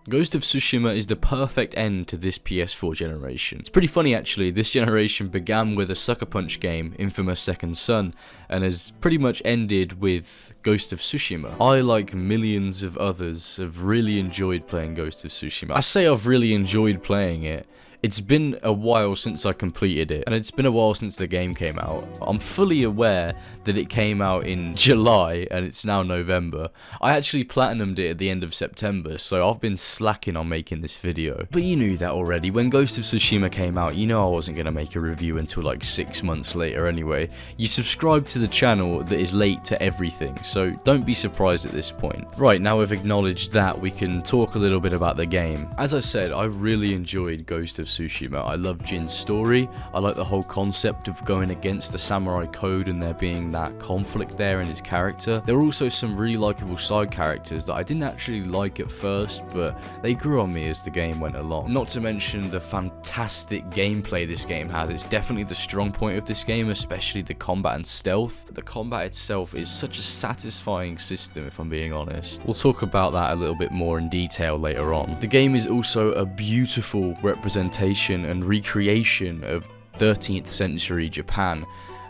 Ghost of Tsushima is the perfect end to this PS4 generation. It's pretty funny actually, this generation began with a Sucker Punch game, Infamous Second Son, and has pretty much ended with Ghost of Tsushima. I, like millions of others, have really enjoyed playing Ghost of Tsushima. I say I've really enjoyed playing it. It's been a while since I completed it, and it's been a while since the game came out. I'm fully aware that it came out in July, and it's now November. I actually platinumed it at the end of September, so I've been slacking on making this video. But you knew that already. When Ghost of Tsushima came out, you know I wasn't going to make a review until like 6 months later anyway. You subscribe to the channel that is late to everything, so don't be surprised at this point. Right, now we've acknowledged that, we can talk a little bit about the game. As I said, I really enjoyed Ghost of Tsushima. I love Jin's story. I like the whole concept of going against the samurai code and there being that conflict there in his character. There were also some really likable side characters that I didn't actually like at first, but they grew on me as the game went along. Not to mention the fantastic gameplay this game has. It's definitely the strong point of this game, especially the combat and stealth. The combat itself is such a satisfying system, if I'm being honest. We'll talk about that a little bit more in detail later on. The game is also a beautiful representation and recreation of 13th century Japan,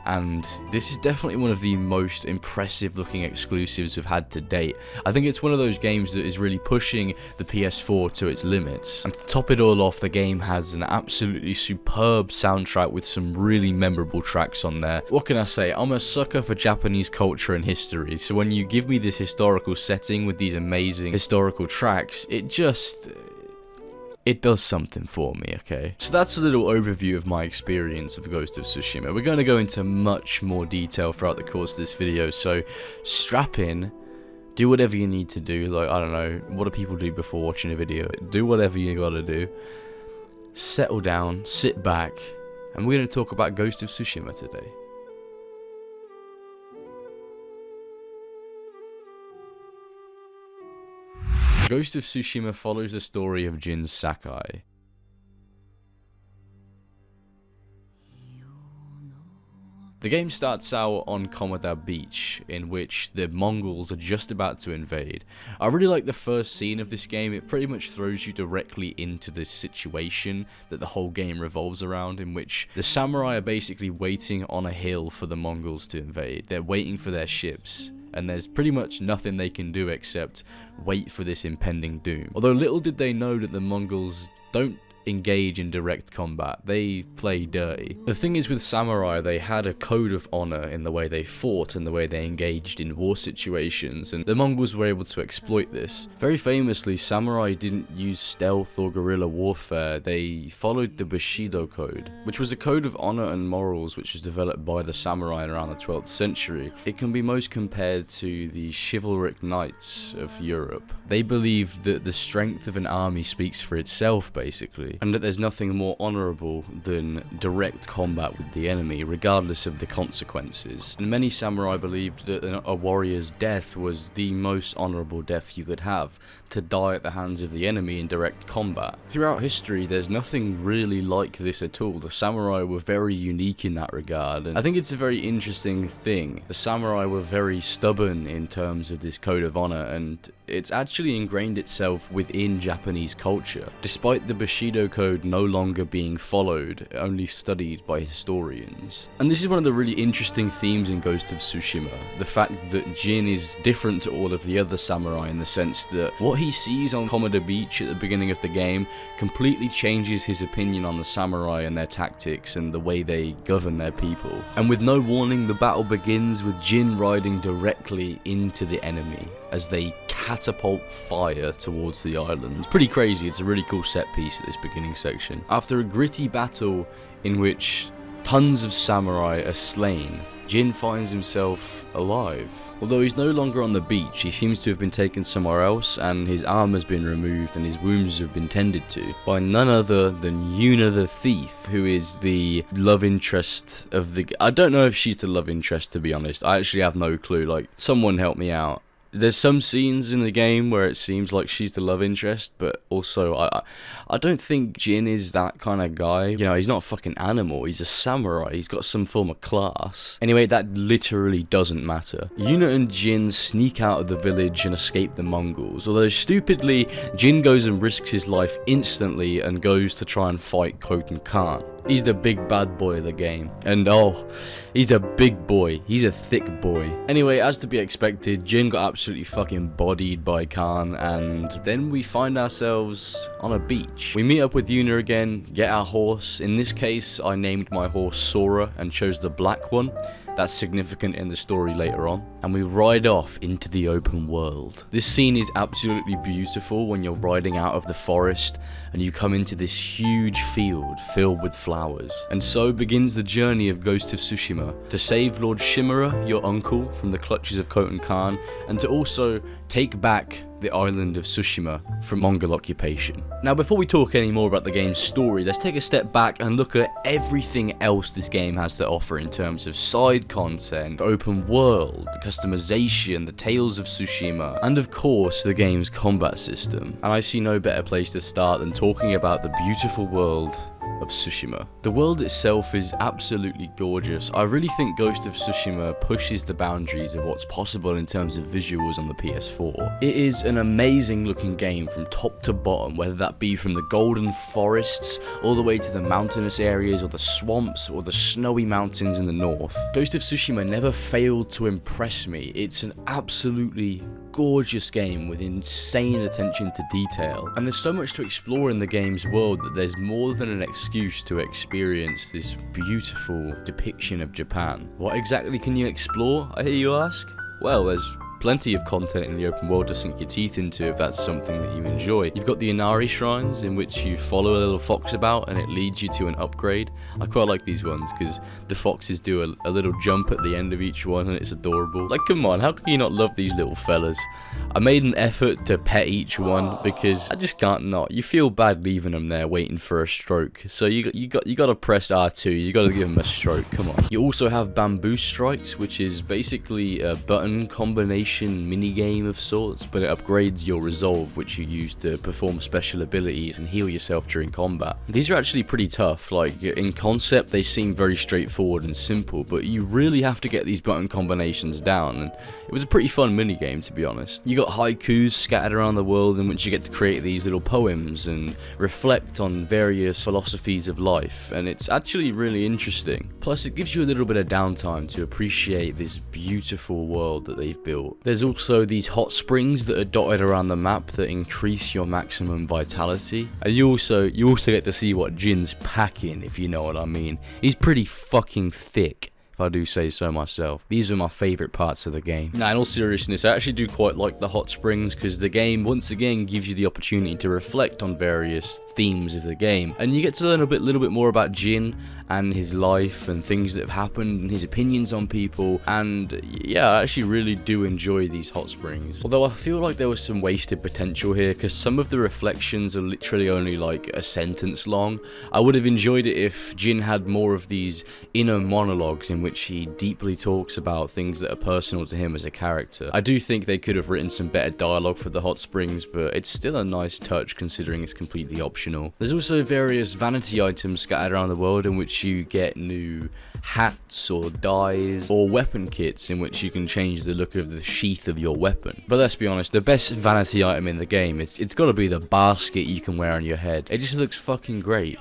and this is definitely one of the most impressive looking exclusives we've had to date. I think it's one of those games that is really pushing the PS4 to its limits. And to top it all off, the game has an absolutely superb soundtrack with some really memorable tracks on there. What can I say? I'm a sucker for Japanese culture and history, so when you give me this historical setting with these amazing historical tracks, it does something for me, okay? So that's a little overview of my experience of Ghost of Tsushima. We're going to go into much more detail throughout the course of this video, so strap in, do whatever you need to do. Like, I don't know, what do people do before watching a video? Do whatever you gotta do. Settle down, sit back, and we're going to talk about Ghost of Tsushima today. Ghost of Tsushima follows the story of Jin Sakai. The game starts out on Komoda Beach, in which the Mongols are just about to invade. I really like the first scene of this game. It pretty much throws you directly into this situation that the whole game revolves around, in which the samurai are basically waiting on a hill for the Mongols to invade. They're waiting for their ships, and there's pretty much nothing they can do except wait for this impending doom. Although little did they know that the Mongols don't engage in direct combat, they play dirty. The thing is, with samurai, they had a code of honor in the way they fought and the way they engaged in war situations, and the Mongols were able to exploit this. Very famously, samurai didn't use stealth or guerrilla warfare. They followed the Bushido code, which was a code of honor and morals which was developed by the samurai around the 12th century. It can be most compared to the chivalric knights of Europe. They believed that the strength of an army speaks for itself, basically, and that there's nothing more honourable than direct combat with the enemy, regardless of the consequences. And many samurai believed that a warrior's death was the most honourable death you could have, to die at the hands of the enemy in direct combat. Throughout history, there's nothing really like this at all. The samurai were very unique in that regard, and I think it's a very interesting thing. The samurai were very stubborn in terms of this code of honour, and it's actually ingrained itself within Japanese culture, despite the Bushido code no longer being followed, only studied by historians. And this is one of the really interesting themes in Ghost of Tsushima, the fact that Jin is different to all of the other samurai in the sense that what he sees on Komoda Beach at the beginning of the game completely changes his opinion on the samurai and their tactics and the way they govern their people. And with no warning, the battle begins with Jin riding directly into the enemy as they catapult fire towards the islands. Pretty crazy. It's a really cool set piece at this beginning section. After a gritty battle in which tons of samurai are slain, Jin finds himself alive. Although he's no longer on the beach, he seems to have been taken somewhere else, and his arm has been removed and his wounds have been tended to by none other than Yuna the Thief, who is the love interest of the... I don't know if she's the love interest, to be honest. I actually have no clue. Like, someone help me out. There's some scenes in the game where it seems like she's the love interest, but also I don't think Jin is that kind of guy. You know, he's not a fucking animal, he's a samurai, he's got some form of class. Anyway, that literally doesn't matter. Yuna and Jin sneak out of the village and escape the Mongols, although stupidly, Jin goes and risks his life instantly and goes to try and fight Khotun Khan. He's the big bad boy of the game. And oh, he's a big boy. He's a thick boy. Anyway, as to be expected, Jin got absolutely fucking bodied by Khan, and then we find ourselves on a beach. We meet up with Yuna again, get our horse. In this case, I named my horse Sora and chose the black one. That's significant in the story later on. And we ride off into the open world. This scene is absolutely beautiful when you're riding out of the forest and you come into this huge field filled with flowers. And so begins the journey of Ghost of Tsushima, to save Lord Shimura, your uncle, from the clutches of Khotun Khan, and to also take back the island of Tsushima from Mongol occupation. Now, before we talk any more about the game's story, let's take a step back and look at everything else this game has to offer in terms of side content, open world, customization, the Tales of Tsushima, and of course the game's combat system. And I see no better place to start than talking about the beautiful world of Tsushima. The world itself is absolutely gorgeous. I really think Ghost of Tsushima pushes the boundaries of what's possible in terms of visuals on the PS4. It is an amazing looking game from top to bottom, whether that be from the golden forests all the way to the mountainous areas or the swamps or the snowy mountains in the north. Ghost of Tsushima never failed to impress me. It's an absolutely gorgeous game with insane attention to detail, and there's so much to explore in the game's world that there's more than an excuse to experience this beautiful depiction of Japan. What exactly can you explore, I hear you ask? Well, there's plenty of content in the open world to sink your teeth into if that's something that you enjoy. You've got the Inari shrines in which you follow a little fox about and it leads you to an upgrade. I quite like these ones because the foxes do a little jump at the end of each one and it's adorable. Like, come on, how can you not love these little fellas? I made an effort to pet each one because I just can't not. You feel bad leaving them there waiting for a stroke. So you got to press R2. You got to give them a stroke. Come on. You also have bamboo strikes, which is basically a button combination mini game of sorts, but it upgrades your resolve, which you use to perform special abilities and heal yourself during combat. These are actually pretty tough. Like, in concept they seem very straightforward and simple, but you really have to get these button combinations down, and it was a pretty fun mini game, to be honest. You got haikus scattered around the world in which you get to create these little poems and reflect on various philosophies of life, and it's actually really interesting. Plus, it gives you a little bit of downtime to appreciate this beautiful world that they've built. There's also these hot springs that are dotted around the map that increase your maximum vitality. And you also get to see what Jin's packing, if you know what I mean. He's pretty fucking thick, if I do say so myself. These are my favourite parts of the game. Now, in all seriousness, I actually do quite like the hot springs because the game once again gives you the opportunity to reflect on various themes of the game, and you get to learn a little bit more about Jin and his life and things that have happened and his opinions on people. And yeah, I actually really do enjoy these hot springs, although I feel like there was some wasted potential here because some of the reflections are literally only like a sentence long. I would have enjoyed it if Jin had more of these inner monologues in which he deeply talks about things that are personal to him as a character. I do think they could have written some better dialogue for the hot springs, but it's still a nice touch considering it's completely optional. There's also various vanity items scattered around the world in which you get new hats or dyes or weapon kits in which you can change the look of the sheath of your weapon. But let's be honest, the best vanity item in the game, it's got to be the basket you can wear on your head. It just looks fucking great.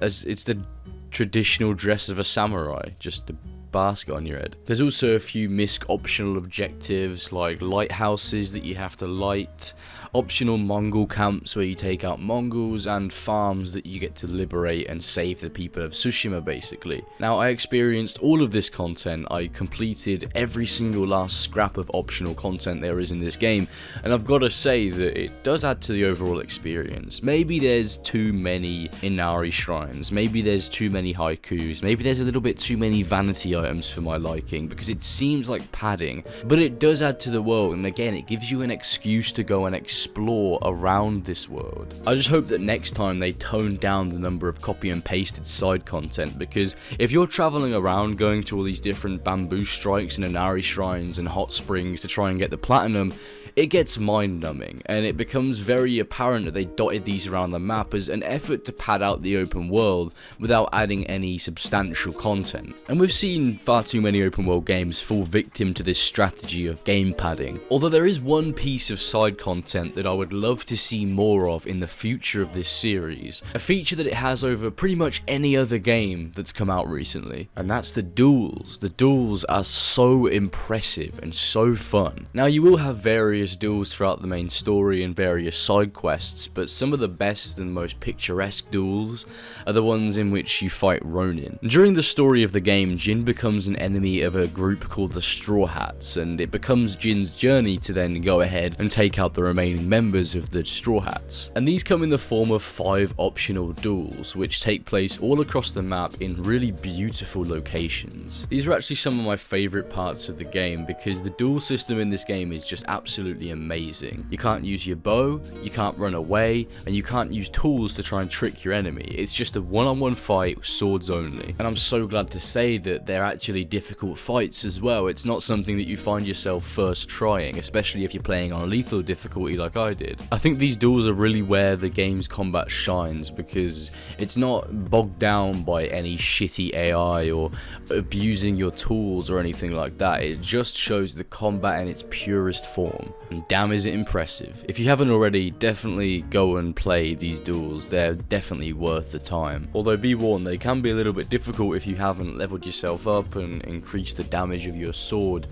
It's the traditional dress of a samurai, just a basket on your head. There's also a few misc optional objectives like lighthouses that you have to light, optional Mongol camps where you take out Mongols, and farms that you get to liberate and save the people of Tsushima, basically. Now, I experienced all of this content. I completed every single last scrap of optional content there is in this game, and I've got to say that it does add to the overall experience. Maybe there's too many Inari shrines, maybe there's too many haikus, maybe there's a little bit too many vanity items for my liking, because it seems like padding, but it does add to the world, and again, it gives you an excuse to go and explore around this world. I just hope that next time they tone down the number of copy and pasted side content, because if you're traveling around going to all these different bamboo strikes and Inari shrines and hot springs to try and get the platinum, it gets mind-numbing, and it becomes very apparent that they dotted these around the map as an effort to pad out the open world without adding any substantial content. And we've seen far too many open world games fall victim to this strategy of game padding. Although there is one piece of side content that I would love to see more of in the future of this series, a feature that it has over pretty much any other game that's come out recently, and that's the duels. The duels are so impressive and so fun. Now, you will have various duels throughout the main story and various side quests, but some of the best and most picturesque duels are the ones in which you fight Ronin. During the story of the game, Jin becomes an enemy of a group called the Straw Hats, and it becomes Jin's journey to then go ahead and take out the remaining members of the Straw Hats. And these come in the form of 5 optional duels, which take place all across the map in really beautiful locations. These are actually some of my favourite parts of the game, because the duel system in this game is just absolutely amazing. You can't use your bow, you can't run away, and you can't use tools to try and trick your enemy. It's just a one-on-one fight, swords only. And I'm so glad to say that they're actually difficult fights as well. It's not something that you find yourself first trying, especially if you're playing on lethal difficulty like I did. I think these duels are really where the game's combat shines, because it's not bogged down by any shitty AI or abusing your tools or anything like that. It just shows the combat in its purest form. And damn, is it impressive. If you haven't already, definitely go and play these duels. They're definitely worth the time. Although be warned, they can be a little bit difficult if you haven't leveled yourself up and increased the damage of your sword.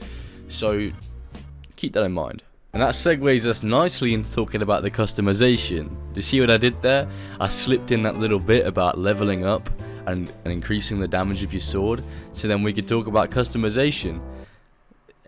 So keep that in mind. And that segues us nicely into talking about the customization. Do you see what I did there? I slipped in that little bit about leveling up and increasing the damage of your sword, so then we could talk about customization.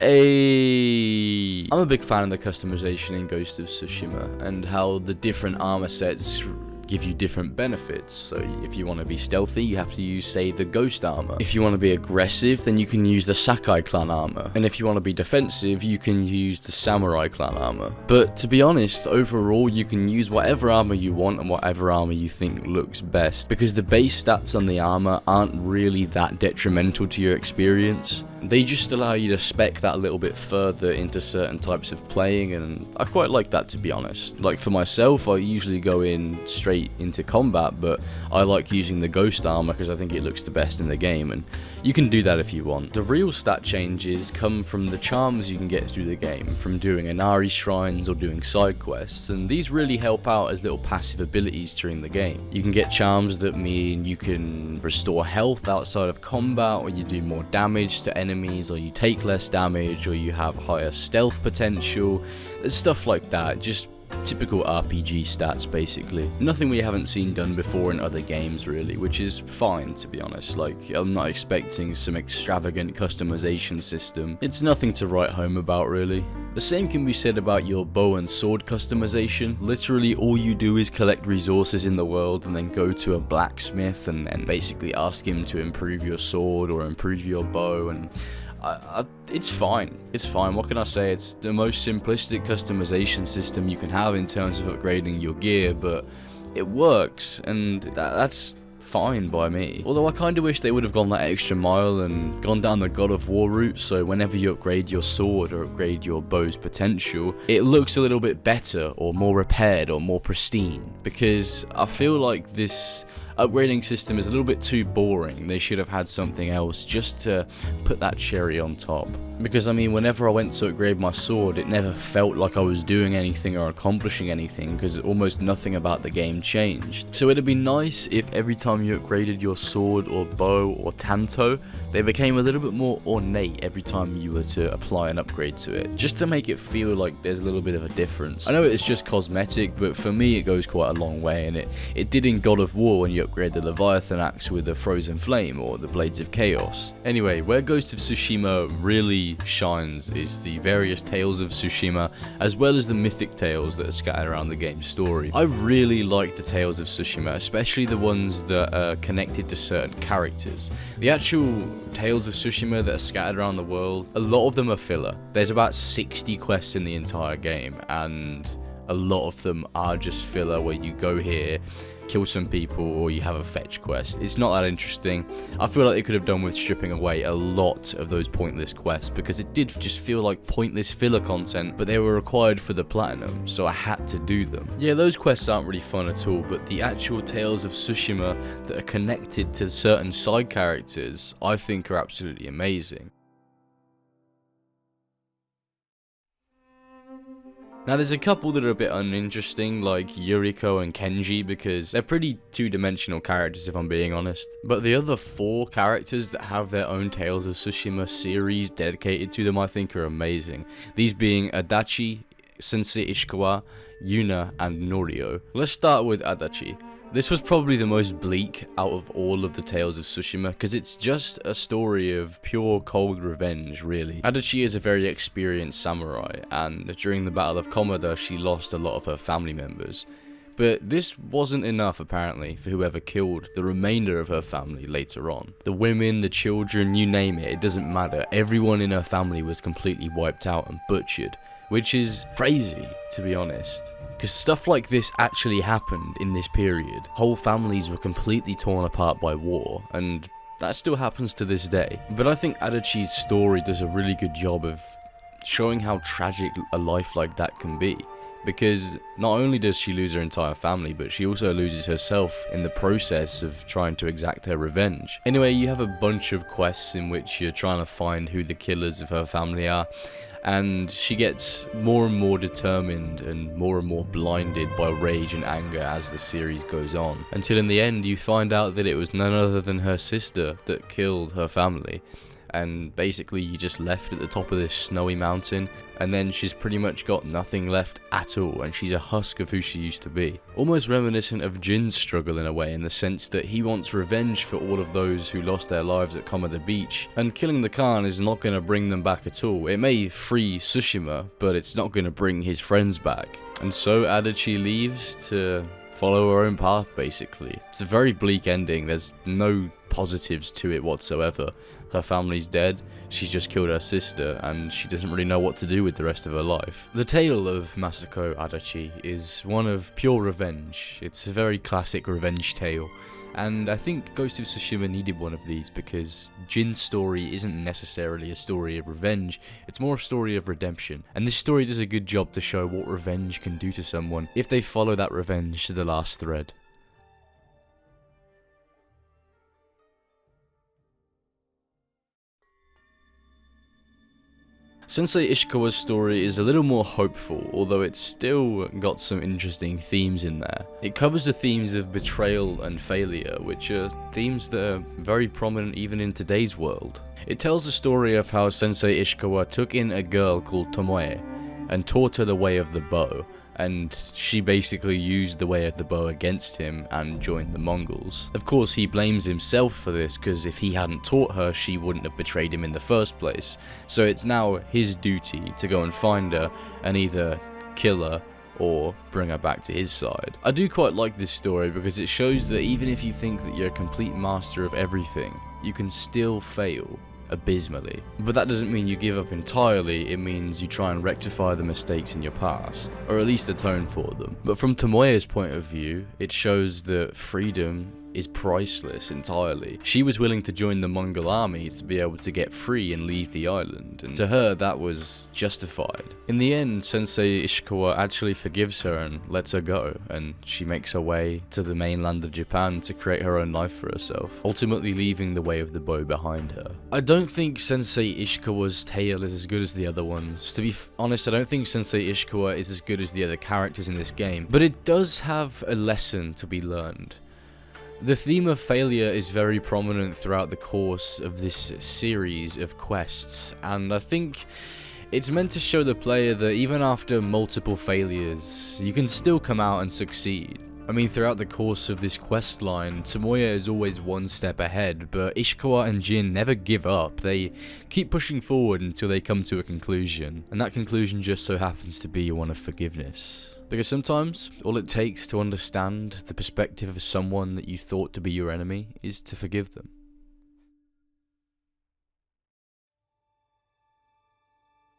I'm a big fan of the customization in Ghost of Tsushima, and how the different armor sets give you different benefits. So if you want to be stealthy, you have to use, say, the ghost armor. If you want to be aggressive, then you can use the Sakai clan armor. And if you want to be defensive, you can use the samurai clan armor. But to be honest, overall, you can use whatever armor you want and whatever armor you think looks best, because the base stats on the armor aren't really that detrimental to your experience. They just allow you to spec that a little bit further into certain types of playing, and I quite like that, to be honest. Like for myself, I usually go in straight into combat, but I like using the ghost armor because I think it looks the best in the game, and you can do that if you want. The real stat changes come from the charms you can get through the game, from doing Inari shrines or doing side quests, and these really help out as little passive abilities during the game. You can get charms that mean you can restore health outside of combat, or you do more damage to enemies, or you take less damage, or you have higher stealth potential, stuff like that. Just typical RPG stats, basically. Nothing we haven't seen done before in other games, really, which is fine, to be honest. Like, I'm not expecting some extravagant customization system. It's nothing to write home about, really. The same can be said about your bow and sword customization. Literally, all you do is collect resources in the world and then go to a blacksmith and basically ask him to improve your sword or improve your bow, and it's fine. It's fine. What can I say? It's the most simplistic customization system you can have in terms of upgrading your gear, but it works, and that's fine by me. Although I kind of wish they would have gone that extra mile and gone down the God of War route, so whenever you upgrade your sword or upgrade your bow's potential, it looks a little bit better or more repaired or more pristine, because I feel like this upgrading system is a little bit too boring. They should have had something else just to put that cherry on top. Because I mean, whenever I went to upgrade my sword, it never felt like I was doing anything or accomplishing anything, because almost nothing about the game changed. So it'd be nice if every time you upgraded your sword or bow or tanto, they became a little bit more ornate every time you were to apply an upgrade to it, just to make it feel like there's a little bit of a difference. I know it's just cosmetic, but for me it goes quite a long way, and it did in God of War when you upgrade the Leviathan axe with a frozen flame or the Blades of Chaos. Anyway, where Ghost of Tsushima really shines is the various Tales of Tsushima, as well as the Mythic Tales that are scattered around the game's story. I really like the Tales of Tsushima, especially the ones that are connected to certain characters. The actual Tales of Tsushima that are scattered around the world, a lot of them are filler. There's about 60 quests in the entire game, and a lot of them are just filler where you go here, kill some people, or you have a fetch quest. It's not that interesting. I feel like they could have done with stripping away a lot of those pointless quests, because it did just feel like pointless filler content, but they were required for the platinum, so I had to do them. Yeah, those quests aren't really fun at all, but the actual Tales of Tsushima that are connected to certain side characters, I think are absolutely amazing. Now there's a couple that are a bit uninteresting, like Yuriko and Kenji, because they're pretty two-dimensional characters if I'm being honest. But the other 4 characters that have their own Tales of Tsushima series dedicated to them I think are amazing. These being Adachi, Sensei Ishikawa, Yuna, and Norio. Let's start with Adachi. This was probably the most bleak out of all of the Tales of Tsushima, because it's just a story of pure cold revenge, really. Adachi is a very experienced samurai, and during the Battle of Komoda, she lost a lot of her family members. But this wasn't enough, apparently, for whoever killed the remainder of her family later on. The women, the children, you name it, it doesn't matter. Everyone in her family was completely wiped out and butchered, which is crazy, to be honest. Because stuff like this actually happened in this period. Whole families were completely torn apart by war, and that still happens to this day. But I think Adachi's story does a really good job of showing how tragic a life like that can be. Because not only does she lose her entire family, but she also loses herself in the process of trying to exact her revenge. Anyway, you have a bunch of quests in which you're trying to find who the killers of her family are, and she gets more and more determined and more blinded by rage and anger as the series goes on, until in the end you find out that it was none other than her sister that killed her family. And basically you just left at the top of this snowy mountain, and then she's pretty much got nothing left at all, and she's a husk of who she used to be. Almost reminiscent of Jin's struggle in a way, in the sense that he wants revenge for all of those who lost their lives at Komoda Beach, and killing the Khan is not going to bring them back at all. It may free Tsushima, but it's not going to bring his friends back. And so Adachi leaves to follow her own path, basically. It's a very bleak ending. There's no positives to it whatsoever. Her family's dead, she's just killed her sister, and she doesn't really know what to do with the rest of her life. The tale of Masako Adachi is one of pure revenge. It's a very classic revenge tale, and I think Ghost of Tsushima needed one of these, because Jin's story isn't necessarily a story of revenge, it's more a story of redemption. And this story does a good job to show what revenge can do to someone if they follow that revenge to the last thread. Sensei Ishikawa's story is a little more hopeful, although it's still got some interesting themes in there. It covers the themes of betrayal and failure, which are themes that are very prominent even in today's world. It tells the story of how Sensei Ishikawa took in a girl called Tomoe and taught her the way of the bow, and she basically used the way of the bow against him and joined the Mongols. Of course, he blames himself for this, because if he hadn't taught her, she wouldn't have betrayed him in the first place. So it's now his duty to go and find her and either kill her or bring her back to his side. I do quite like this story because it shows that even if you think that you're a complete master of everything, you can still fail abysmally. But that doesn't mean you give up entirely, it means you try and rectify the mistakes in your past, or at least atone for them. But from Tomoe's point of view, it shows that freedom is priceless entirely. She was willing to join the Mongol army to be able to get free and leave the island, and to her that was justified. In the end, Sensei Ishikawa actually forgives her and lets her go, and she makes her way to the mainland of Japan to create her own life for herself, ultimately leaving the way of the bow behind her. I don't think Sensei Ishikawa's tale is as good as the other ones. To be honest, I don't think Sensei Ishikawa is as good as the other characters in this game, but it does have a lesson to be learned. The theme of failure is very prominent throughout the course of this series of quests, and I think it's meant to show the player that even after multiple failures, you can still come out and succeed. I mean, throughout the course of this quest line, Tomoya is always one step ahead, but Ishikawa and Jin never give up. They keep pushing forward until they come to a conclusion, and that conclusion just so happens to be one of forgiveness. Because sometimes, all it takes to understand the perspective of someone that you thought to be your enemy is to forgive them.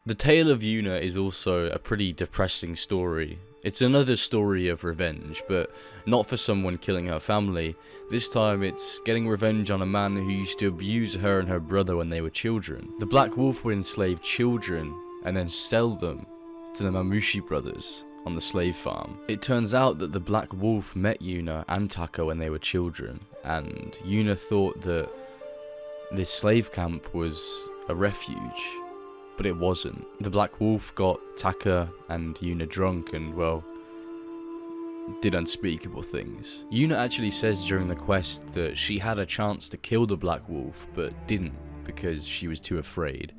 The tale of Yuna is also a pretty depressing story. It's another story of revenge, but not for someone killing her family. This time it's getting revenge on a man who used to abuse her and her brother when they were children. The Black Wolf would enslave children and then sell them to the Mamushi brothers on the slave farm. It turns out that the Black Wolf met Yuna and Taka when they were children, and Yuna thought that this slave camp was a refuge. But it wasn't. The Black Wolf got Taka and Yuna drunk and, well, did unspeakable things. Yuna actually says during the quest that she had a chance to kill the Black Wolf, but didn't because she was too afraid,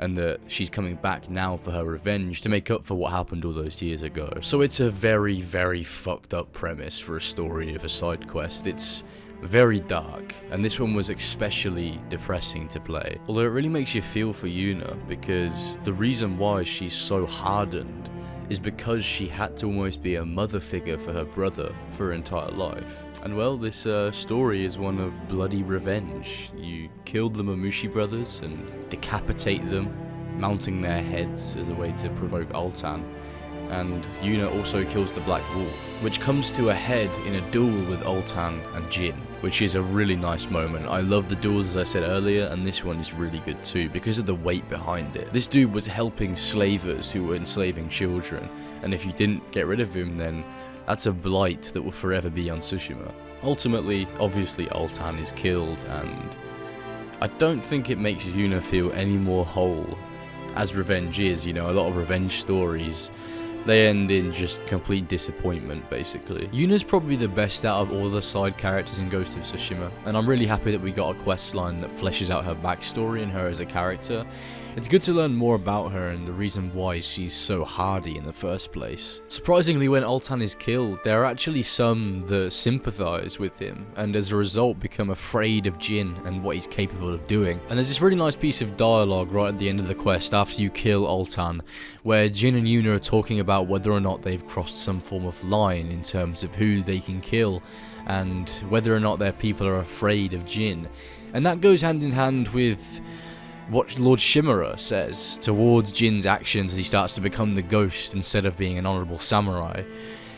and that she's coming back now for her revenge to make up for what happened all those years ago. So it's a very, very fucked up premise for a story of a side quest. It's very dark, and this one was especially depressing to play. Although it really makes you feel for Yuna, because the reason why she's so hardened is because she had to almost be a mother figure for her brother for her entire life. And well, this story is one of bloody revenge. You killed the Mamushi brothers and decapitate them, mounting their heads as a way to provoke Altan. And Yuna also kills the Black Wolf, which comes to a head in a duel with Altan and Jin, which is a really nice moment. I love the duels, as I said earlier, and this one is really good too, because of the weight behind it. This dude was helping slavers who were enslaving children, and if you didn't get rid of him, then that's a blight that will forever be on Tsushima. Ultimately, obviously Altan is killed, and I don't think it makes Yuna feel any more whole, as revenge is. You know, a lot of revenge stories, they end in just complete disappointment, basically. Yuna's probably the best out of all the side characters in Ghost of Tsushima, and I'm really happy that we got a quest line that fleshes out her backstory and her as a character. It's good to learn more about her and the reason why she's so hardy in the first place. Surprisingly, when Altan is killed, there are actually some that sympathize with him, and as a result become afraid of Jin and what he's capable of doing. And there's this really nice piece of dialogue right at the end of the quest after you kill Altan, where Jin and Yuna are talking about whether or not they've crossed some form of line in terms of who they can kill, and whether or not their people are afraid of Jin. And that goes hand in hand with what Lord Shimura says towards Jin's actions as he starts to become the ghost instead of being an honourable samurai.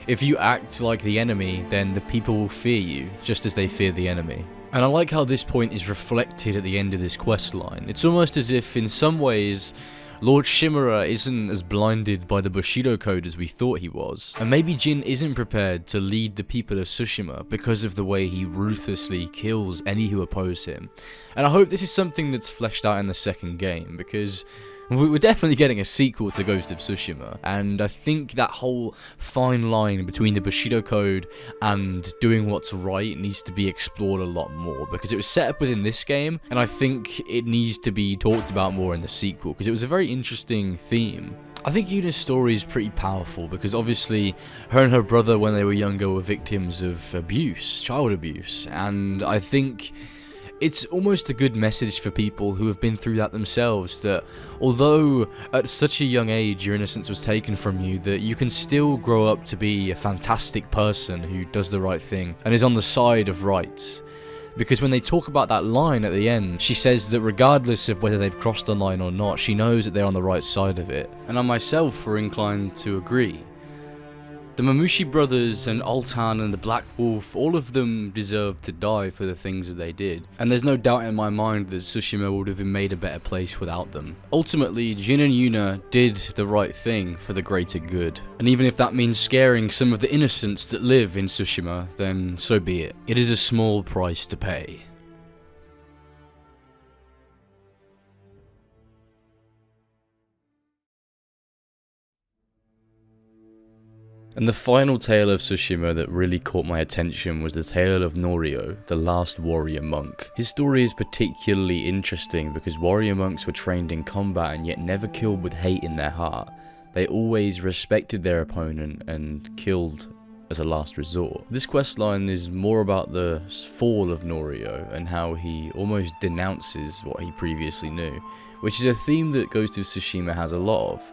If you act like the enemy, then the people will fear you, just as they fear the enemy. And I like how this point is reflected at the end of this quest line. It's almost as if, in some ways, Lord Shimura isn't as blinded by the Bushido Code as we thought he was. And maybe Jin isn't prepared to lead the people of Tsushima because of the way he ruthlessly kills any who oppose him. And I hope this is something that's fleshed out in the second game, because we're definitely getting a sequel to Ghost of Tsushima, and I think that whole fine line between the Bushido Code and doing what's right needs to be explored a lot more, because it was set up within this game, and I think it needs to be talked about more in the sequel, because it was a very interesting theme. I think Yuna's story is pretty powerful, because obviously her and her brother when they were younger were victims of abuse, child abuse, and I think it's almost a good message for people who have been through that themselves, that although at such a young age your innocence was taken from you, that you can still grow up to be a fantastic person who does the right thing and is on the side of right. Because when they talk about that line at the end, she says that regardless of whether they've crossed the line or not, she knows that they're on the right side of it. And I myself were inclined to agree. The Mamushi brothers and Altan and the Black Wolf, all of them deserve to die for the things that they did. And there's no doubt in my mind that Tsushima would have been made a better place without them. Ultimately, Jin and Yuna did the right thing for the greater good. And even if that means scaring some of the innocents that live in Tsushima, then so be it. It is a small price to pay. And the final tale of Tsushima that really caught my attention was the tale of Norio, the last warrior monk. His story is particularly interesting because warrior monks were trained in combat and yet never killed with hate in their heart. They always respected their opponent and killed as a last resort. This questline is more about the fall of Norio and how he almost denounces what he previously knew, which is a theme that Ghost of Tsushima has a lot of,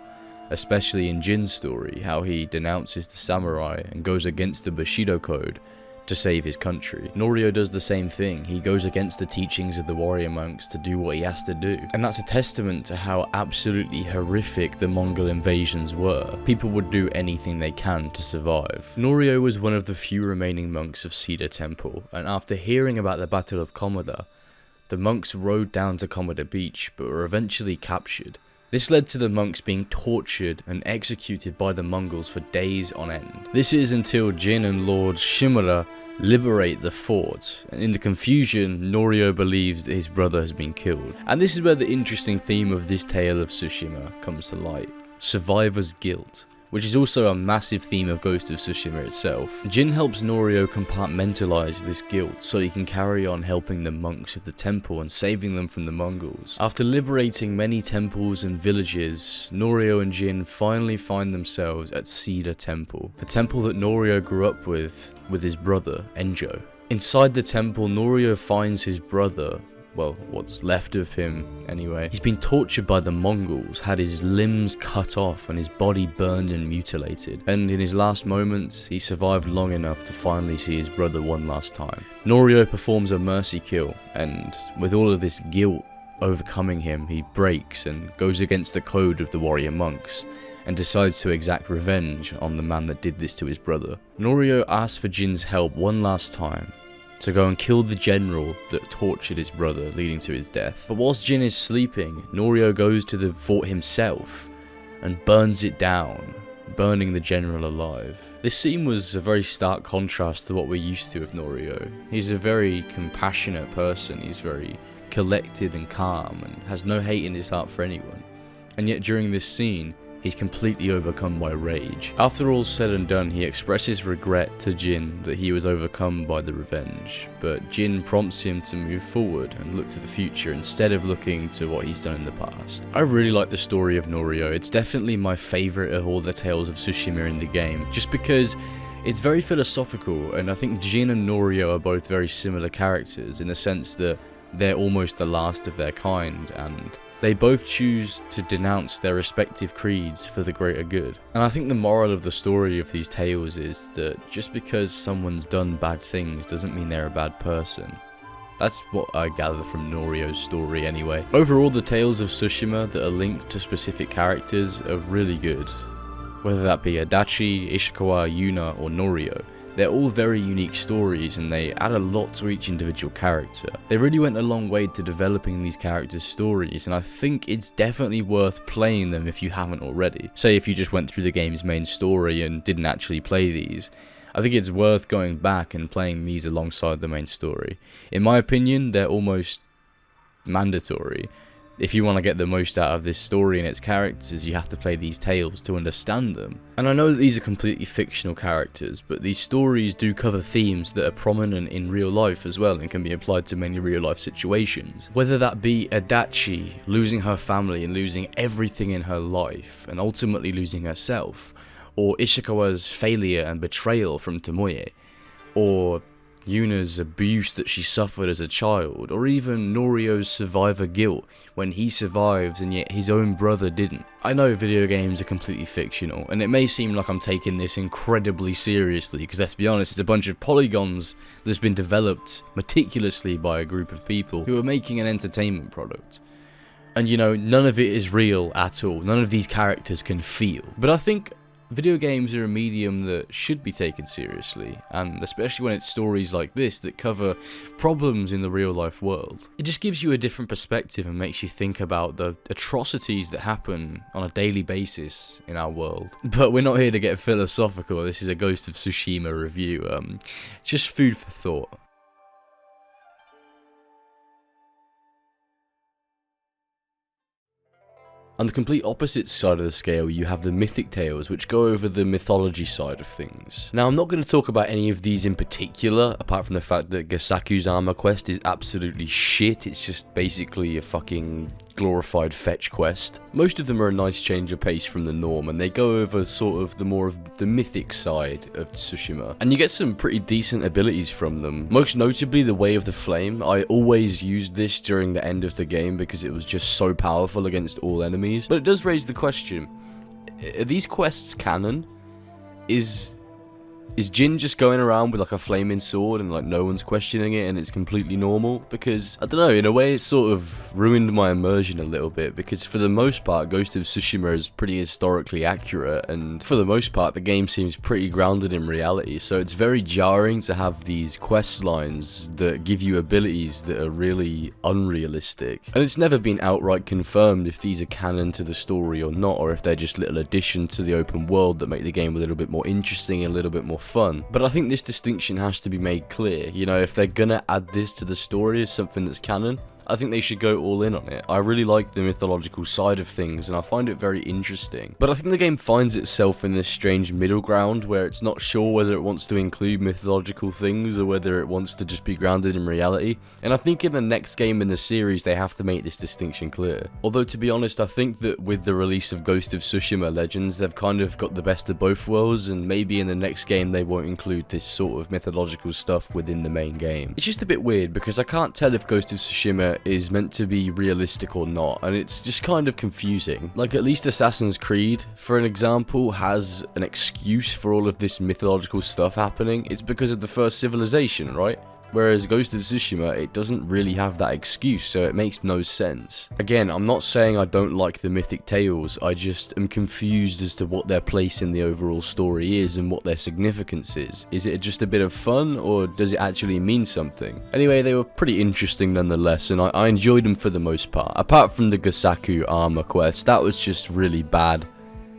especially in Jin's story, how he denounces the samurai and goes against the Bushido code to save his country. Norio does the same thing. He goes against the teachings of the warrior monks to do what he has to do. And that's a testament to how absolutely horrific the Mongol invasions were. People would do anything they can to survive. Norio was one of the few remaining monks of Cedar Temple, and after hearing about the Battle of Komoda, the monks rode down to Komoda Beach but were eventually captured. This led to the monks being tortured and executed by the Mongols for days on end. This is until Jin and Lord Shimura liberate the fort, and in the confusion, Norio believes that his brother has been killed. And this is where the interesting theme of this tale of Tsushima comes to light: survivor's guilt, which is also a massive theme of Ghost of Tsushima itself. Jin helps Norio compartmentalize this guilt so he can carry on helping the monks of the temple and saving them from the Mongols. After liberating many temples and villages, Norio and Jin finally find themselves at Cedar Temple, the temple that Norio grew up with his brother, Enjo. Inside the temple, Norio finds his brother, well, what's left of him anyway. He's been tortured by the Mongols, had his limbs cut off and his body burned and mutilated. And in his last moments, he survived long enough to finally see his brother one last time. Norio performs a mercy kill, and with all of this guilt overcoming him, he breaks and goes against the code of the warrior monks and decides to exact revenge on the man that did this to his brother. Norio asks for Jin's help one last time to go and kill the general that tortured his brother, leading to his death. But whilst Jin is sleeping, Norio goes to the fort himself and burns it down, burning the general alive. This scene was a very stark contrast to what we're used to with Norio. He's a very compassionate person, he's very collected and calm, and has no hate in his heart for anyone. And yet during this scene, he's completely overcome by rage. After all's said and done, he expresses regret to Jin that he was overcome by the revenge, but Jin prompts him to move forward and look to the future instead of looking to what he's done in the past. I really like the story of Norio. It's definitely my favourite of all the Tales of Tsushima in the game, just because it's very philosophical, and I think Jin and Norio are both very similar characters in the sense that they're almost the last of their kind, and they both choose to denounce their respective creeds for the greater good. And I think the moral of the story of these tales is that just because someone's done bad things doesn't mean they're a bad person. That's what I gather from Norio's story anyway. Overall, the Tales of Tsushima that are linked to specific characters are really good. Whether that be Adachi, Ishikawa, Yuna, or Norio, they're all very unique stories and they add a lot to each individual character. They really went a long way to developing these characters' stories, and I think it's definitely worth playing them if you haven't already. Say if you just went through the game's main story and didn't actually play these, I think it's worth going back and playing these alongside the main story. In my opinion, they're almost mandatory. If you want to get the most out of this story and its characters, you have to play these tales to understand them. And I know that these are completely fictional characters, but these stories do cover themes that are prominent in real life as well and can be applied to many real life situations. Whether that be Adachi losing her family and losing everything in her life and ultimately losing herself, or Ishikawa's failure and betrayal from Tomoe, or Yuna's abuse that she suffered as a child, or even Norio's survivor guilt when he survives and yet his own brother didn't. I know video games are completely fictional, and it may seem like I'm taking this incredibly seriously, because let's be honest, it's a bunch of polygons that's been developed meticulously by a group of people who are making an entertainment product. And you know, none of it is real at all. None of these characters can feel. But I think video games are a medium that should be taken seriously, and especially when it's stories like this that cover problems in the real life world. It just gives you a different perspective and makes you think about the atrocities that happen on a daily basis in our world. But we're not here to get philosophical, this is a Ghost of Tsushima review, just food for thought. On the complete opposite side of the scale, you have the Mythic Tales, which go over the mythology side of things. Now, I'm not going to talk about any of these in particular, apart from the fact that Gasaku's armor quest is absolutely shit. It's just basically a fucking glorified fetch quest. Most of them are a nice change of pace from the norm, and they go over sort of the more of the mythic side of Tsushima. And you get some pretty decent abilities from them. Most notably, the Way of the Flame. I always used this during the end of the game because it was just so powerful against all enemies. But it does raise the question, are these quests canon? Is Jin just going around with like a flaming sword and like no one's questioning it and it's completely normal? Because, I don't know, in a way it sort of ruined my immersion a little bit, because for the most part Ghost of Tsushima is pretty historically accurate, and for the most part the game seems pretty grounded in reality, so it's very jarring to have these quest lines that give you abilities that are really unrealistic. And it's never been outright confirmed if these are canon to the story or not, or if they're just little additions to the open world that make the game a little bit more interesting and a little bit more fun. But I think this distinction has to be made clear. You know, if they're gonna add this to the story as something that's canon, I think they should go all in on it. I really like the mythological side of things, and I find it very interesting. But I think the game finds itself in this strange middle ground where it's not sure whether it wants to include mythological things or whether it wants to just be grounded in reality. And I think in the next game in the series, they have to make this distinction clear. Although, to be honest, I think that with the release of Ghost of Tsushima Legends, they've kind of got the best of both worlds, and maybe in the next game they won't include this sort of mythological stuff within the main game. It's just a bit weird because I can't tell if Ghost of Tsushima is meant to be realistic or not, and it's just kind of confusing. Like, at least Assassin's Creed, for an example, has an excuse for all of this mythological stuff happening. It's because of the first civilization, right? Whereas Ghost of Tsushima, it doesn't really have that excuse, so it makes no sense. Again, I'm not saying I don't like the Mythic Tales, I just am confused as to what their place in the overall story is and what their significance is. Is it just a bit of fun, or does it actually mean something? Anyway, they were pretty interesting nonetheless, and I enjoyed them for the most part. Apart from the Gasaku armor quest, that was just really bad.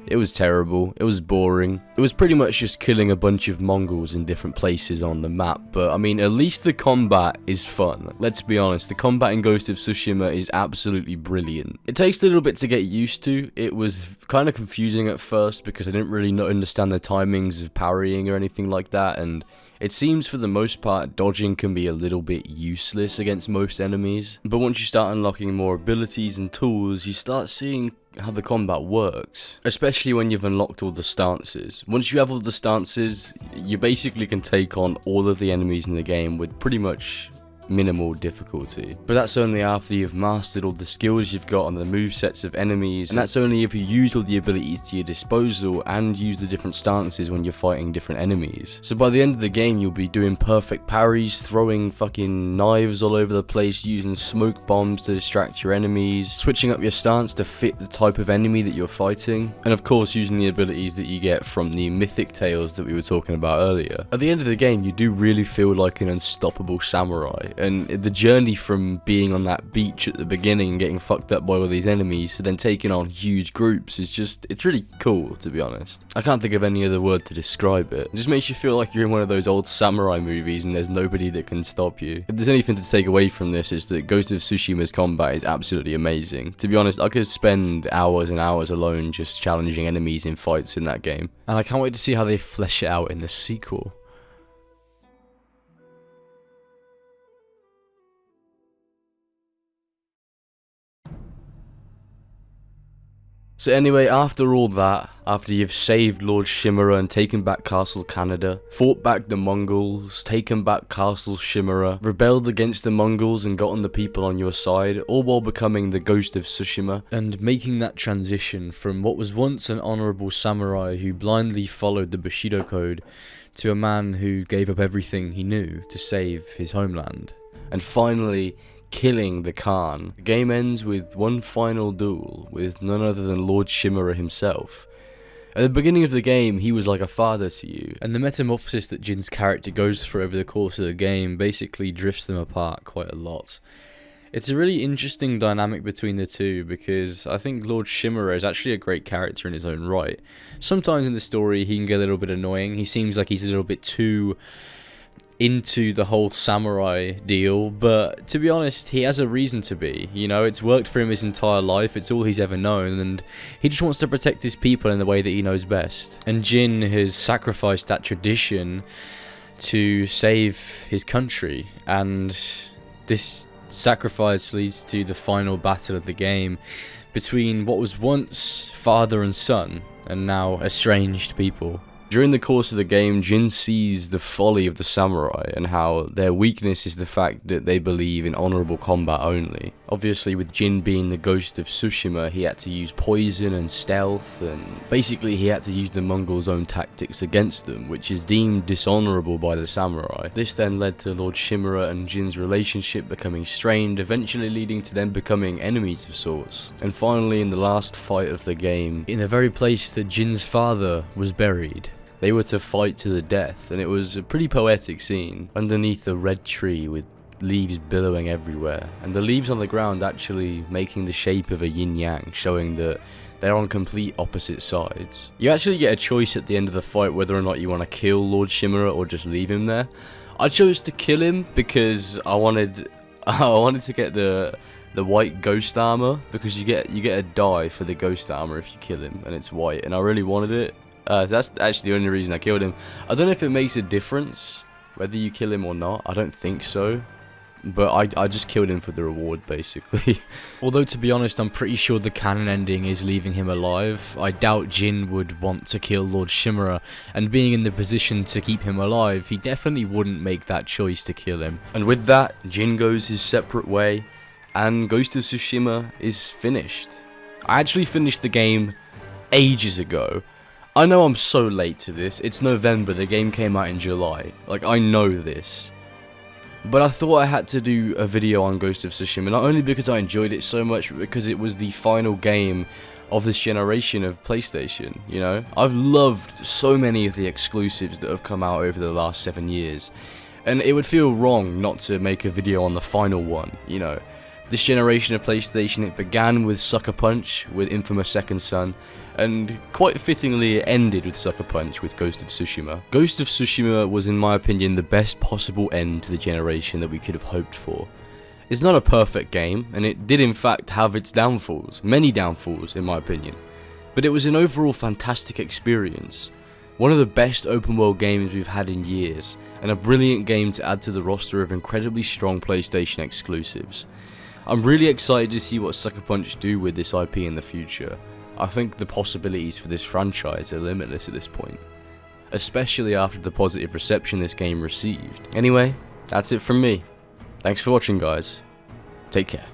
It was terrible, it was boring. It was pretty much just killing a bunch of Mongols in different places on the map, but I mean, at least the combat is fun. Let's be honest, the combat in Ghost of Tsushima is absolutely brilliant. It takes a little bit to get used to. It was kind of confusing at first because I didn't really understand the timings of parrying or anything like that, and it seems for the most part dodging can be a little bit useless against most enemies. But once you start unlocking more abilities and tools, you start seeing how the combat works, especially when you've unlocked all the stances. Once you have all the stances, you basically can take on all of the enemies in the game with pretty much minimal difficulty. But that's only after you've mastered all the skills you've got on the movesets of enemies, and that's only if you use all the abilities to your disposal and use the different stances when you're fighting different enemies. So by the end of the game, you'll be doing perfect parries, throwing fucking knives all over the place, using smoke bombs to distract your enemies, switching up your stance to fit the type of enemy that you're fighting, and of course using the abilities that you get from the Mythic Tales that we were talking about earlier. At the end of the game, you do really feel like an unstoppable samurai, and the journey from being on that beach at the beginning and getting fucked up by all these enemies to then taking on huge groups is just, it's really cool, to be honest. I can't think of any other word to describe it. It just makes you feel like you're in one of those old samurai movies and there's nobody that can stop you. If there's anything to take away from this, is that Ghost of Tsushima's combat is absolutely amazing. To be honest, I could spend hours and hours alone just challenging enemies in fights in that game, and I can't wait to see how they flesh it out in the sequel. So anyway, after all that, after you've saved Lord Shimura and taken back Castle Canada, fought back the Mongols, taken back Castle Shimura, rebelled against the Mongols and gotten the people on your side, all while becoming the Ghost of Tsushima, and making that transition from what was once an honourable samurai who blindly followed the Bushido Code to a man who gave up everything he knew to save his homeland. And finally, killing the Khan. The game ends with one final duel with none other than Lord Shimura himself. At the beginning of the game, he was like a father to you, and the metamorphosis that Jin's character goes through over the course of the game basically drifts them apart quite a lot. It's a really interesting dynamic between the two, because I think Lord Shimura is actually a great character in his own right. Sometimes in the story he can get a little bit annoying. He seems like he's a little bit too into the whole samurai deal, but to be honest, he has a reason to be. You know, it's worked for him his entire life, it's all he's ever known, and he just wants to protect his people in the way that he knows best. And Jin has sacrificed that tradition to save his country, and this sacrifice leads to the final battle of the game between what was once father and son, and now estranged people. During the course of the game, Jin sees the folly of the samurai and how their weakness is the fact that they believe in honourable combat only. Obviously, with Jin being the Ghost of Tsushima, he had to use poison and stealth, and basically he had to use the Mongols' own tactics against them, which is deemed dishonourable by the samurai. This then led to Lord Shimura and Jin's relationship becoming strained, eventually leading to them becoming enemies of sorts. And finally, in the last fight of the game, in the very place that Jin's father was buried, they were to fight to the death, and it was a pretty poetic scene, underneath a red tree with leaves billowing everywhere, and the leaves on the ground actually making the shape of a yin-yang, showing that they're on complete opposite sides. You actually get a choice at the end of the fight whether or not you want to kill Lord Shimura or just leave him there. I chose to kill him because I wanted to get the white ghost armor, because you get a die for the ghost armor if you kill him, and it's white, and I really wanted it. That's actually the only reason I killed him. I don't know if it makes a difference whether you kill him or not. I don't think so. But I just killed him for the reward, basically. Although, to be honest, I'm pretty sure the canon ending is leaving him alive. I doubt Jin would want to kill Lord Shimura, and being in the position to keep him alive, he definitely wouldn't make that choice to kill him. And with that, Jin goes his separate way, and Ghost of Tsushima is finished. I actually finished the game ages ago. I know I'm so late to this. It's November, the game came out in July. Like, I know this. But I thought I had to do a video on Ghost of Tsushima, not only because I enjoyed it so much, but because it was the final game of this generation of PlayStation, you know? I've loved so many of the exclusives that have come out over the last 7 years, and it would feel wrong not to make a video on the final one, you know? This generation of PlayStation, it began with Sucker Punch, with infamous Second Son, and quite fittingly it ended with Sucker Punch with Ghost of Tsushima. Ghost of Tsushima was, in my opinion, the best possible end to the generation that we could have hoped for. It's not a perfect game, and it did in fact have its downfalls, many downfalls in my opinion, but it was an overall fantastic experience. One of the best open world games we've had in years, and a brilliant game to add to the roster of incredibly strong PlayStation exclusives. I'm really excited to see what Sucker Punch do with this IP in the future. I think the possibilities for this franchise are limitless at this point, especially after the positive reception this game received. Anyway, that's it from me. Thanks for watching, guys. Take care.